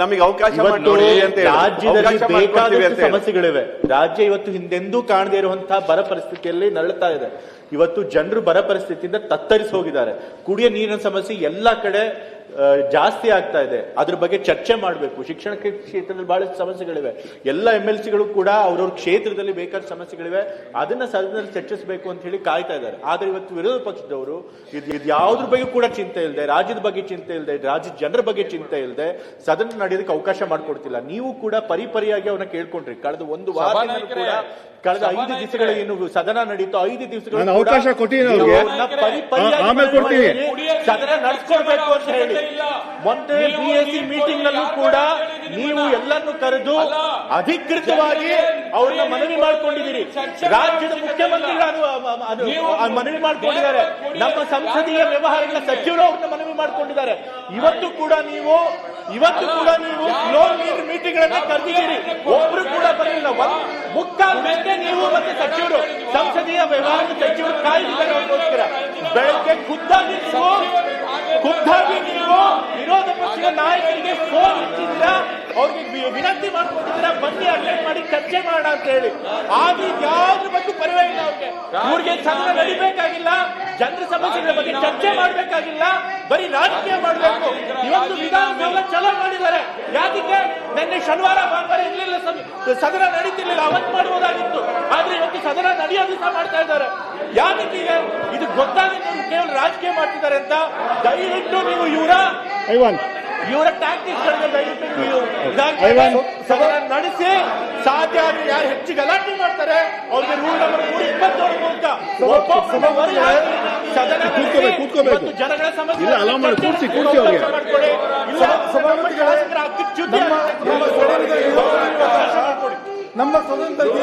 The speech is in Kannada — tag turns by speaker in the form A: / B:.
A: ನಮಗೆ ಅವಕಾಶ ಮಾಡಿ ಅಂತ
B: ರಾಜ್ಯದಲ್ಲಿ ಬೇಕಾದಷ್ಟು ಸಮಸ್ಯೆಗಳಿವೆ. ರಾಜ್ಯ ಇವತ್ತು ಹಿಂದೆಂದೂ ಕಾಣದೇ ಇರುವಂತಹ ಬರ ಪರಿಸ್ಥಿತಿಯಲ್ಲಿ ನರಳುತ್ತಾ ಇದೆ. ಇವತ್ತು ಜನರು ಬರ ಪರಿಸ್ಥಿತಿಯಿಂದ ತತ್ತರಿಸಿ ಹೋಗಿದ್ದಾರೆ. ಕುಡಿಯ ನೀರಿನ ಸಮಸ್ಯೆ ಎಲ್ಲ ಕಡೆ ಜಾಸ್ತಿ ಆಗ್ತಾ ಇದೆ. ಅದ್ರ ಬಗ್ಗೆ ಚರ್ಚೆ ಮಾಡಬೇಕು. ಶಿಕ್ಷಣ ಕ್ಷೇತ್ರದಲ್ಲಿ ಬಹಳಷ್ಟು ಸಮಸ್ಯೆಗಳಿವೆ. ಎಲ್ಲ MLCಗಳು ಕೂಡ ಅವ್ರವ್ರ ಕ್ಷೇತ್ರದಲ್ಲಿ ಬೇಕಾದ ಸಮಸ್ಯೆಗಳಿವೆ. ಅದನ್ನ ಸದನದಲ್ಲಿ ಚರ್ಚಿಸಬೇಕು ಅಂತ ಹೇಳಿ ಕಾಯ್ತಾ ಇದ್ದಾರೆ. ಆದ್ರೆ ಇವತ್ತು ವಿರೋಧ ಪಕ್ಷದವರು ಇದು ಯಾವ್ದ್ರ ಬಗ್ಗೆ ಕೂಡ ಚಿಂತೆ ಇಲ್ಲದೆ, ರಾಜ್ಯದ ಬಗ್ಗೆ ಚಿಂತೆ ಇಲ್ಲದೆ, ರಾಜ್ಯದ ಜನರ ಬಗ್ಗೆ ಚಿಂತೆ ಇಲ್ಲದೆ ಸದನ ನಡೆಯೋದಕ್ಕೆ ಅವಕಾಶ ಮಾಡಿಕೊಡ್ತಿಲ್ಲ. ನೀವು ಕೂಡ ಪರಿಪರಿಯಾಗಿ ಅವನ್ನ ಕೇಳ್ಕೊಂಡ್ರಿ. ಕಳೆದ ಒಂದು ವಾರದಿಂದ ಕೂಡ ಕಳೆದ 5 ದಿವಸಗಳ ಏನು ಸದನ ನಡೀತು, 5 ದಿವಸಗಳ
C: ಅವಕಾಶ
B: ಸದನ ನಡೆಸ್ಕೊಡ್ಬೇಕು ಅಂತ ಹೇಳಿ ಮೊನ್ನೆ BAC ಮೀಟಿಂಗ್ ನಲ್ಲೂ ಕೂಡ ನೀವು ಎಲ್ಲನ್ನು ಕರೆದು ಅಧಿಕೃತವಾಗಿ ಅವ್ರನ್ನ ಮನವಿ ಮಾಡ್ಕೊಂಡಿದ್ದೀರಿ. ರಾಜ್ಯದ ಮುಖ್ಯಮಂತ್ರಿಗಳು ಮನವಿ ಮಾಡ್ಕೊಂಡಿದ್ದಾರೆ. ನಮ್ಮ ಸಂಸದೀಯ ವ್ಯವಹಾರಗಳ ಸಚಿವರು ಅವ್ರನ್ನ ಮನವಿ ಮಾಡ್ಕೊಂಡಿದ್ದಾರೆ. ಇವತ್ತು ಕೂಡ ನೀವು ಮೀಟಿಂಗ್ ಗಳನ್ನ ಕರೆದಿದ್ದೀರಿ. ಒಬ್ರು ಕೂಡ ಬರಲಿಲ್ಲ. ಮುಕ್ಕಾಲು ಗಂಟೆ ನೀವು ಮತ್ತೆ ಸಚಿವರು, ಸಂಸದೀಯ ವ್ಯವಹಾರದ ಸಚಿವರು ಕಾಯ್ದಿದ್ದಾರೆ ಅವ್ರಿಗೋಸ್ಕರ. ಬೆಳಗ್ಗೆ ಖುದ್ದಾಗಿ ನೀವು ವಿರೋಧ ಪಕ್ಷದ ನಾಯಕರಿಗೆ ಫೋನ್ ಹಚ್ಚಿದ್ರ, ಅವ್ರಿಗೆ ವಿನಂತಿ ಮಾಡ್ಕೊಂಡಿದ್ರ, ಬನ್ನಿ ಅಟೆಂಡ್ ಮಾಡಿ ಚರ್ಚೆ ಮಾಡೋಣ ಅಂತ ಹೇಳಿ. ಆದ್ರೆ ಯಾವ್ದ್ರ ಬಗ್ಗೆ ಪರಿವೇ ಇಲ್ಲ. ಅವ್ರಿಗೆ ಸದನ ನಡಿಬೇಕಾಗಿಲ್ಲ, ಜನರ ಸಮಸ್ಯೆಗಳ ಬಗ್ಗೆ ಚರ್ಚೆ ಮಾಡ್ಬೇಕಾಗಿಲ್ಲ, ಬರೀ ರಾಜಕೀಯ ಮಾಡಬೇಕು. ಇವತ್ತು ವಿಧಾನಸೌಧ ಚಲೋ ಮಾಡಿದ್ದಾರೆ. ಯಾಕೆ ನಿನ್ನೆ ಶನಿವಾರ ಭಾನುವಾರ ಇರ್ಲಿಲ್ಲ, ಸದನ ನಡೀತಿರ್ಲಿಲ್ಲ, ಅವತ್ತು ಮಾಡಬಹುದಾಗಿತ್ತು. ಆದ್ರೆ ಇವತ್ತು ಸದನ ನಡೆಯೋ ದಿವಸ ಮಾಡ್ತಾ ಇದ್ದಾರೆ. ಯಾಕೆ ಇದು ಗೊತ್ತಾಗಿ ಕೇವಲ ರಾಜಕೀಯ ಮಾಡ್ತಿದ್ದಾರೆ ಅಂತ. ದಯವಿಟ್ಟು ನೀವು ಇವರ ಟ್ಯಾಕ್ಟಿಕ್ಸ್ ದಯವಿಟ್ಟು ನೀವು ಸದನ ನಡೆಸಿ, ಸಾಧ್ಯ ಆದ್ರೆ ಯಾರು ಹೆಚ್ಚು ಗಲಾಟೆ ಮಾಡ್ತಾರೆ ಅವ್ರಿಗೆ ರೂಲ್ ನಂಬರ್ 327 ಮೂಲಕ ಸದನ ಜನಗಳ ಸಮಸ್ಯೆ
C: ನಮ್ಮ ಸದನದಲ್ಲಿ